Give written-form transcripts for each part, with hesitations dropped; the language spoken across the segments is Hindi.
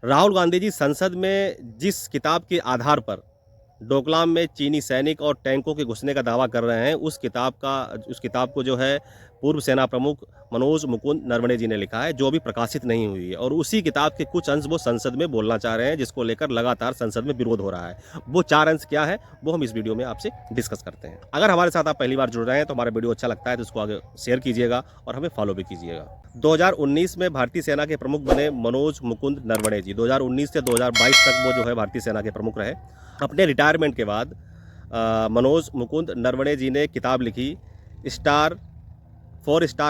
राहुल गांधी जी संसद में जिस किताब के आधार पर डोकलाम में चीनी सैनिक और टैंकों के घुसने का दावा कर रहे हैं, उस किताब को जो है पूर्व सेना प्रमुख मनोज मुकुंद नरवणे जी ने लिखा है, जो अभी प्रकाशित नहीं हुई है। और उसी किताब के कुछ अंश वो संसद में बोलना चाह रहे हैं, जिसको लेकर लगातार संसद में विरोध हो रहा है। वो 4 अंश क्या है, वो हम इस वीडियो में आपसे डिस्कस करते हैं। अगर हमारे साथ आप पहली बार जुड़ रहे हैं तो हमारा वीडियो अच्छा लगता है तो उसको आगे शेयर कीजिएगा और हमें फॉलो भी कीजिएगा। 2019 में भारतीय सेना के प्रमुख बने मनोज मुकुंद नरवणे जी। 2019 से 2022 तक वो जो है भारतीय सेना के प्रमुख रहे। अपने रिटायरमेंट के बाद मनोज मुकुंद नरवणे जी ने किताब लिखी, स्टार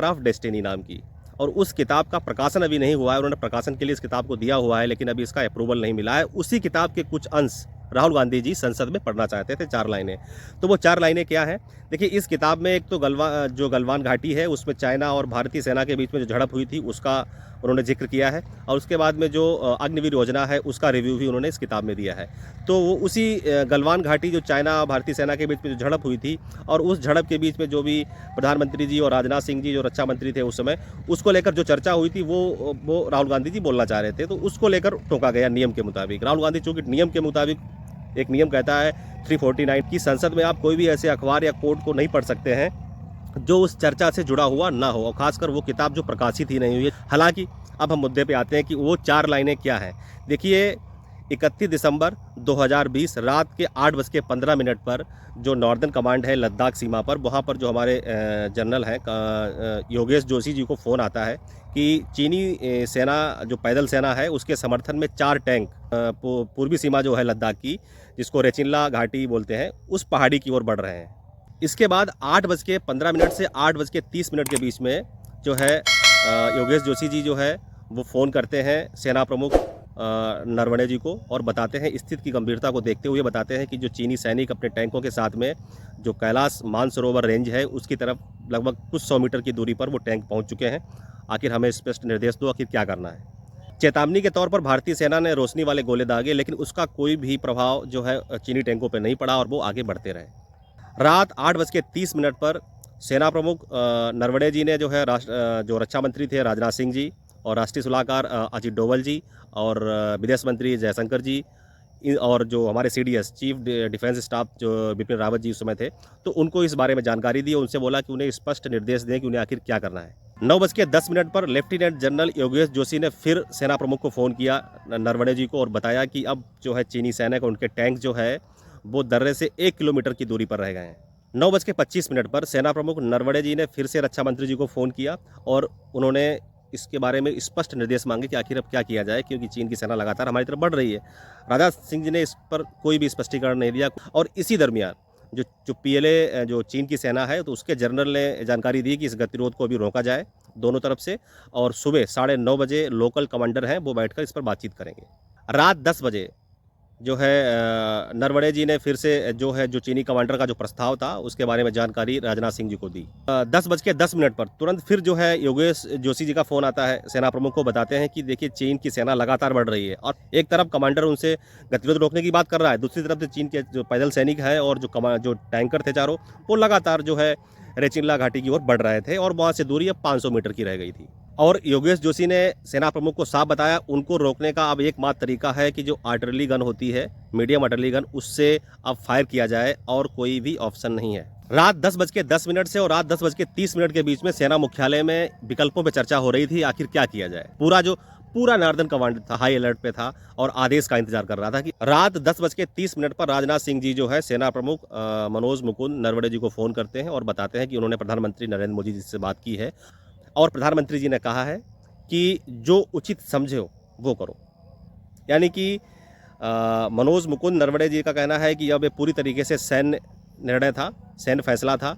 ऑफ डेस्टिनी नाम की। और उस किताब का प्रकाशन अभी नहीं हुआ है। उन्होंने प्रकाशन के लिए इस किताब को दिया हुआ है, लेकिन अभी इसका अप्रूवल नहीं मिला है। उसी किताब के कुछ अंश राहुल गांधी जी संसद में पढ़ना चाहते थे, 4 लाइनें। तो वो 4 लाइनें क्या हैं? देखिए, इस किताब में एक तो गलवान घाटी है, उसमें चाइना और भारतीय सेना के बीच में जो झड़प हुई थी उसका उन्होंने जिक्र किया है। और उसके बाद में जो अग्निवीर योजना है उसका रिव्यू भी उन्होंने इस किताब में दिया है। तो वो उसी गलवान घाटी, जो चाइना और भारतीय सेना के बीच में जो झड़प हुई थी, और उस झड़प के बीच में जो भी प्रधानमंत्री जी और राजनाथ सिंह जी जो रक्षा मंत्री थे उस समय, उसको लेकर जो चर्चा हुई थी वो राहुल गांधी जी बोलना चाह रहे थे। तो उसको लेकर टोका गया नियम के मुताबिक। राहुल गांधी चूंकि नियम के मुताबिक, एक नियम कहता है 349 की संसद में आप कोई भी ऐसे अखबार या कोड को नहीं पढ़ सकते हैं जो उस चर्चा से जुड़ा हुआ ना हो, और खासकर वो किताब जो प्रकाशित ही नहीं हुई है। हालांकि अब हम मुद्दे पे आते हैं कि वो 4 लाइनें क्या हैं। देखिए, 31 दिसंबर 2020 रात के 8:15 पर जो नॉर्दर्न कमांड है लद्दाख सीमा पर, वहाँ पर जो हमारे जनरल हैं योगेश जोशी जी को फ़ोन आता है कि चीनी सेना, जो पैदल सेना है, उसके समर्थन में 4 टैंक पूर्वी सीमा जो है लद्दाख की, जिसको रेचिनला घाटी बोलते हैं, उस पहाड़ी की ओर बढ़ रहे हैं। इसके बाद 8:15 से 8:30 के बीच में जो है योगेश जोशी जी जो है वो फ़ोन करते हैं सेना प्रमुख नरवणे जी को, और बताते हैं, स्थिति की गंभीरता को देखते हुए बताते हैं कि जो चीनी सैनिक अपने टैंकों के साथ में जो कैलाश मानसरोवर रेंज है उसकी तरफ लगभग कुछ 100 मीटर की दूरी पर वो टैंक पहुंच चुके हैं। आखिर हमें स्पष्ट निर्देश दो, आखिर क्या करना है। चेतावनी के तौर पर भारतीय सेना ने रोशनी वाले गोले दागे, लेकिन उसका कोई भी प्रभाव जो है चीनी टैंकों पर नहीं पड़ा और वो आगे बढ़ते रहे। रात 8:30 पर सेना प्रमुख नरवणे जी ने जो है जो रक्षा मंत्री थे राजनाथ सिंह जी, और राष्ट्रीय सलाहकार अजित डोवल जी, और विदेश मंत्री जयशंकर जी, और जो हमारे CDS चीफ डिफेंस स्टाफ जो बिपिन रावत जी उस समय थे, तो उनको इस बारे में जानकारी दी। उनसे बोला कि उन्हें स्पष्ट निर्देश दें कि उन्हें आखिर क्या करना है। 9:10 पर लेफ्टिनेंट जनरल योगेश जोशी ने फिर सेना प्रमुख को फ़ोन किया नरवणे जी को, और बताया कि अब जो है चीनी सेना को उनके टैंक जो है वो दर्रे से 1 किलोमीटर की दूरी पर रह गए हैं। 9:25 पर सेना प्रमुख नरवणे जी ने फिर से रक्षा मंत्री जी को फ़ोन किया, और उन्होंने इसके बारे में स्पष्ट निर्देश मांगे कि आखिर अब क्या किया जाए, क्योंकि चीन की सेना लगातार हमारी तरफ बढ़ रही है। राजनाथ सिंह जी ने इस पर कोई भी स्पष्टीकरण नहीं दिया। और इसी दरमियान जो PLA जो चीन की सेना है, तो उसके जनरल ने जानकारी दी कि इस गतिरोध को अभी रोका जाए दोनों तरफ से, और सुबह 9:30 बजे लोकल कमांडर हैं वो बैठकर इस पर बातचीत करेंगे। रात 10 बजे जो है नरवणे जी ने फिर से जो चीनी कमांडर का जो प्रस्ताव था उसके बारे में जानकारी राजनाथ सिंह जी को दी। 10:10 पर तुरंत फिर जो है योगेश जोशी जी का फ़ोन आता है सेना प्रमुख को, बताते हैं कि देखिए चीन की सेना लगातार बढ़ रही है, और एक तरफ कमांडर उनसे गतिरोध रोकने की बात कर रहा है, दूसरी तरफ से चीन के जो पैदल सैनिक है और जो टैंकर थे चारों, वो लगातार जो है रेचिनला घाटी की ओर बढ़ रहे थे, और वहाँ से दूरी अब 500 मीटर की रह गई थी। और योगेश जोशी ने सेना प्रमुख को साफ बताया, उनको रोकने का अब एकमात्र तरीका है कि जो आर्टिलरी गन होती है, मीडियम आर्टिलरी गन, उससे अब फायर किया जाए, और कोई भी ऑप्शन नहीं है। रात 10:10 से और रात 10:30 के बीच में सेना मुख्यालय में विकल्पों पर चर्चा हो रही थी, आखिर क्या किया जाए। पूरा नॉर्दर्न कमांड था, हाई अलर्ट पे था, और आदेश का इंतजार कर रहा था कि रात 10:30 पर राजनाथ सिंह जी जो है सेना प्रमुख मनोज मुकुंद नरवणे जी को फ़ोन करते हैं और बताते हैं कि उन्होंने प्रधानमंत्री नरेंद्र मोदी जी से बात की है, और प्रधानमंत्री जी ने कहा है कि जो उचित समझे हो वो करो। यानी कि मनोज मुकुंद नरवणे जी का कहना है कि अब ये पूरी तरीके से सैन्य निर्णय था, सैन्य फैसला था,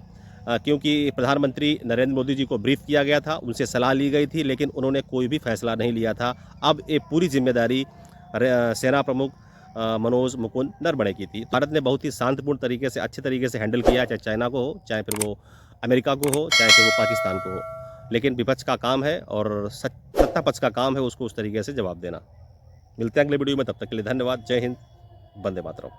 क्योंकि प्रधानमंत्री नरेंद्र मोदी जी को ब्रीफ किया गया था, उनसे सलाह ली गई थी, लेकिन उन्होंने कोई भी फैसला नहीं लिया था। अब ये पूरी जिम्मेदारी सेना प्रमुख मनोज मुकुंद नरवणे की थी। भारत ने बहुत ही शांतिपूर्ण तरीके से, अच्छे तरीके से हैंडल किया, चाहे चाइना को हो, चाहे फिर वो अमेरिका को हो, चाहे फिर वो पाकिस्तान को हो। लेकिन विपक्ष का काम है और सत्ता पक्ष का काम है उसको उस तरीके से जवाब देना। मिलते हैं अगले वीडियो में, तब तक के लिए धन्यवाद। जय हिंद, वंदे मातरम।